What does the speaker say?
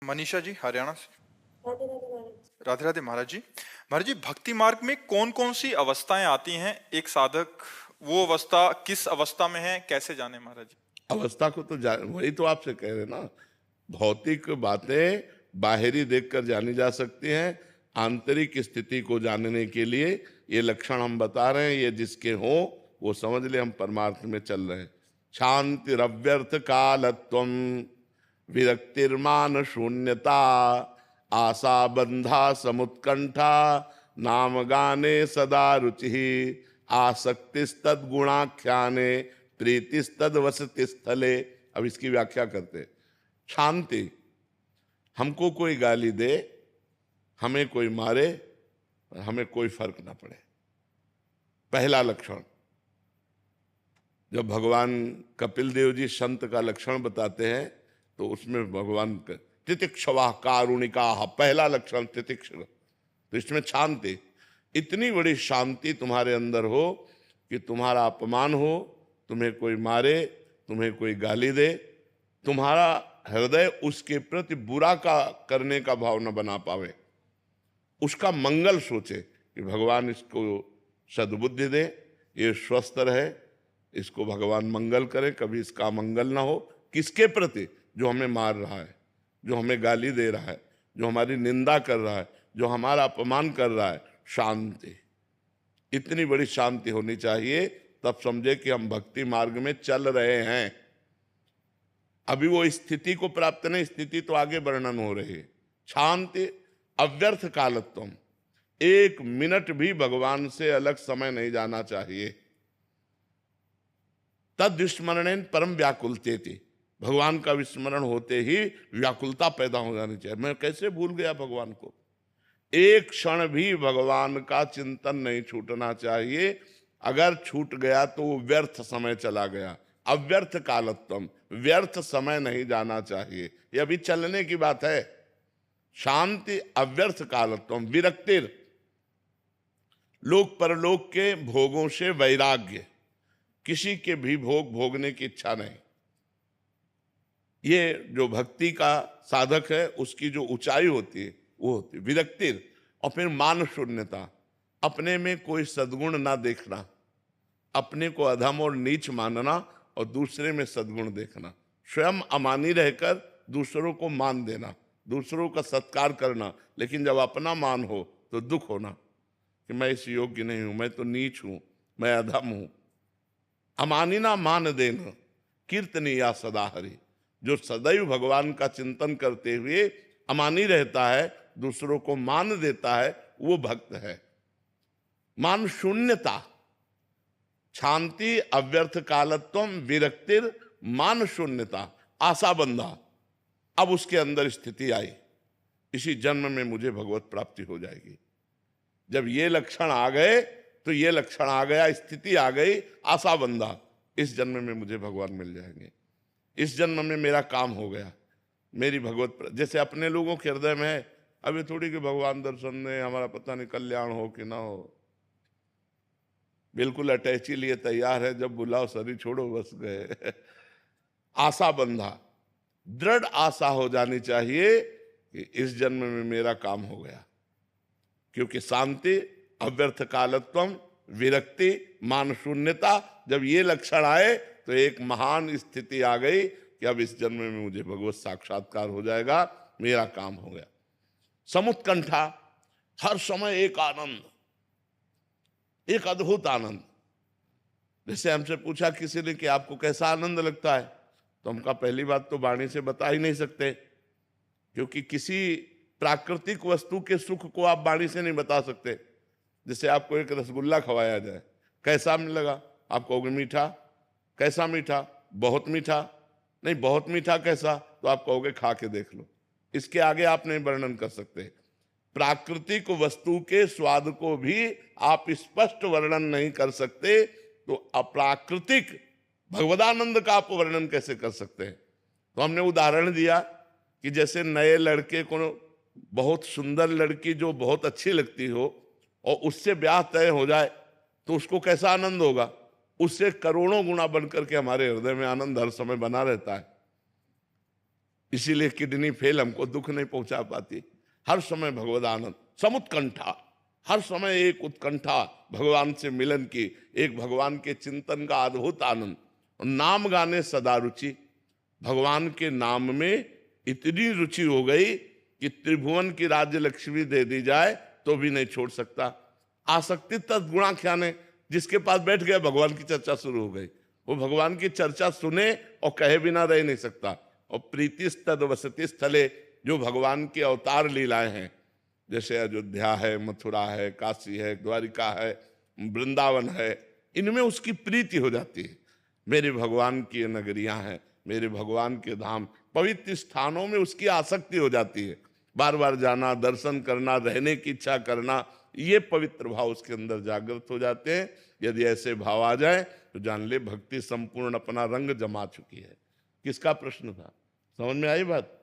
मनीषा जी, हरियाणा से। राधे राधे महाराज। राधे राधे महाराज जी। महाराज जी, भक्ति मार्ग में कौन कौन सी अवस्थाएं आती हैं? एक साधक वो अवस्था किस अवस्था में है, कैसे जाने महाराज जी? अवस्था को तो वही तो आपसे कह रहे ना। भौतिक बातें बाहरी देखकर जानी जा सकती हैं, आंतरिक स्थिति को जानने के लिए ये लक्षण हम बता रहे हैं। ये जिसके हो वो समझ ले हम परमार्थ में चल रहे हैं। शांति रव्यर्थ कालत्वम, विरक्तिर्मान शून्यता, आशा बंधा समुत्कंठा, नाम गाने सदा रुचि, आसक्तिस्तद गुणाख्याने, प्रीतिस्तद वसति स्थले। अब इसकी व्याख्या करते हैं। शांति, हमको कोई गाली दे, हमें कोई मारे, हमें कोई फर्क ना पड़े। पहला लक्षण। जब भगवान कपिल देव जी संत का लक्षण बताते हैं तो उसमें भगवान तितिक्षवा कारुणिका, पहला लक्षण तितिक्ष। तो इसमें शांति, इतनी बड़ी शांति तुम्हारे अंदर हो कि तुम्हारा अपमान हो, तुम्हें कोई मारे, तुम्हें कोई गाली दे, तुम्हारा हृदय उसके प्रति बुरा का करने का भाव न बना पावे, उसका मंगल सोचे कि भगवान इसको सद्बुद्धि दे, ये स्वस्थ रहे, इसको भगवान मंगल करे, कभी इसका मंगल ना हो। किसके प्रति? जो हमें मार रहा है, जो हमें गाली दे रहा है, जो हमारी निंदा कर रहा है, जो हमारा अपमान कर रहा है। शांति, इतनी बड़ी शांति होनी चाहिए, तब समझे कि हम भक्ति मार्ग में चल रहे हैं। अभी वो स्थिति को प्राप्त नहीं, स्थिति तो आगे वर्णन हो रही है। शांति अव्यर्थ कालत्वम, एक मिनट भी भगवान से अलग समय नहीं जाना चाहिए। तद विस्मरणेन परम व्याकुलते थी, भगवान का विस्मरण होते ही व्याकुलता पैदा हो जानी चाहिए। मैं कैसे भूल गया भगवान को? एक क्षण भी भगवान का चिंतन नहीं छूटना चाहिए। अगर छूट गया तो वो व्यर्थ समय चला गया। अव्यर्थ कालत्वम, व्यर्थ समय नहीं जाना चाहिए। ये अभी चलने की बात है। शांति अव्यर्थ कालत्वम, विरक्तिर, लोक परलोक के भोगों से वैराग्य, किसी के भी भोग भोगने की इच्छा नहीं। ये जो भक्ति का साधक है उसकी जो ऊंचाई होती है वो होती है विरक्तिर। और फिर मान शून्यता, अपने में कोई सद्गुण ना देखना, अपने को अधम और नीच मानना और दूसरे में सद्गुण देखना। स्वयं अमानी रहकर दूसरों को मान देना, दूसरों का सत्कार करना, लेकिन जब अपना मान हो तो दुख होना कि मैं इस योग्य नहीं हूं, मैं तो नीच हूं, मैं अधम हूं। अमानिना मान देना, कीर्तनीया सदा हरि, जो सदैव भगवान का चिंतन करते हुए अमानी रहता है, दूसरों को मान देता है, वो भक्त है। मान शून्यता, शांति अव्यर्थ कालत्वम, विरक्तिर, मान शून्यता, आशा बंधा। अब उसके अंदर स्थिति आई, इसी जन्म में मुझे भगवत प्राप्ति हो जाएगी। जब ये लक्षण आ गए तो ये लक्षण आ गया, स्थिति आ गई, आशा बंधा, इस जन्म में मुझे भगवान मिल जाएंगे, इस जन्म में मेरा काम हो गया, मेरी भगवत। जैसे अपने लोगों के हृदय में है, अभी थोड़ी कि भगवान दर्शन दे, हमारा पता नहीं कल्याण हो कि ना हो। बिल्कुल अटैची लिए तैयार है, जब बुलाओ सरी छोड़ो बस गए। आशा बंधा, दृढ़ आशा हो जानी चाहिए कि इस जन्म में मेरा काम हो गया। क्योंकि शांति अव्यर्थ कालत्वम, विरक्ति, मान शून्यता, जब ये लक्षण आए तो एक महान स्थिति आ गई कि अब इस जन्म में मुझे भगवत साक्षात्कार हो जाएगा, मेरा काम हो गया। समुत्कंठा, हर समय एक आनंद, एक अद्भुत आनंद। जैसे हमसे पूछा किसी ने कि आपको कैसा आनंद लगता है, तो हम कहा पहली बात तो वाणी से बता ही नहीं सकते, क्योंकि किसी प्राकृतिक वस्तु के सुख को आप वाणी से नहीं बता सकते। जैसे आपको एक रसगुल्ला खवाया जाए, कैसा लगा? आप कहोगे मीठा। कैसा मीठा? बहुत मीठा। नहीं, बहुत मीठा कैसा? तो आप कहोगे खा के देख लो। इसके आगे आप नहीं वर्णन कर सकते। प्राकृतिक वस्तु के स्वाद को भी आप स्पष्ट वर्णन नहीं कर सकते, तो अप्राकृतिक भगवदानंद का आप वर्णन कैसे कर सकते हैं? तो हमने उदाहरण दिया कि जैसे नए लड़के को बहुत सुंदर लड़की जो बहुत अच्छी लगती हो और उससे ब्याह तय हो जाए तो उसको कैसा आनंद होगा? उससे करोड़ों गुना बनकर के हमारे हृदय में आनंद हर समय बना रहता है। इसीलिए किडनी फेल हमको दुख नहीं पहुंचा पाती। हर समय भगवद आनंद, समुत्कंठा, हर समय एक उत्कंठा भगवान से मिलन की, एक भगवान के चिंतन का अद्भुत आनंद। नाम गाने सदा रुचि, भगवान के नाम में इतनी रुचि हो गई कि त्रिभुवन की राज्य लक्ष्मी दे दी जाए तो भी नहीं छोड़ सकता। आसक्ति तद्गुणाख्याने, जिसके पास बैठ गया भगवान की चर्चा शुरू हो गई, वो भगवान की चर्चा सुने और कहे बिना रह नहीं सकता। और प्रीतिस्तद वसति स्थले, जो भगवान के अवतार लीलाएं हैं, जैसे अयोध्या है, मथुरा है, काशी है, द्वारिका है, वृंदावन है, इनमें उसकी प्रीति हो जाती है। मेरे भगवान की नगरियां हैं, मेरे भगवान के धाम, पवित्र स्थानों में उसकी आसक्ति हो जाती है। बार बार जाना, दर्शन करना, रहने की इच्छा करना, ये पवित्र भाव उसके अंदर जागृत हो जाते हैं। यदि ऐसे भाव आ जाए तो जान ले भक्ति संपूर्ण अपना रंग जमा चुकी है। किसका प्रश्न था, समझ में आई बात?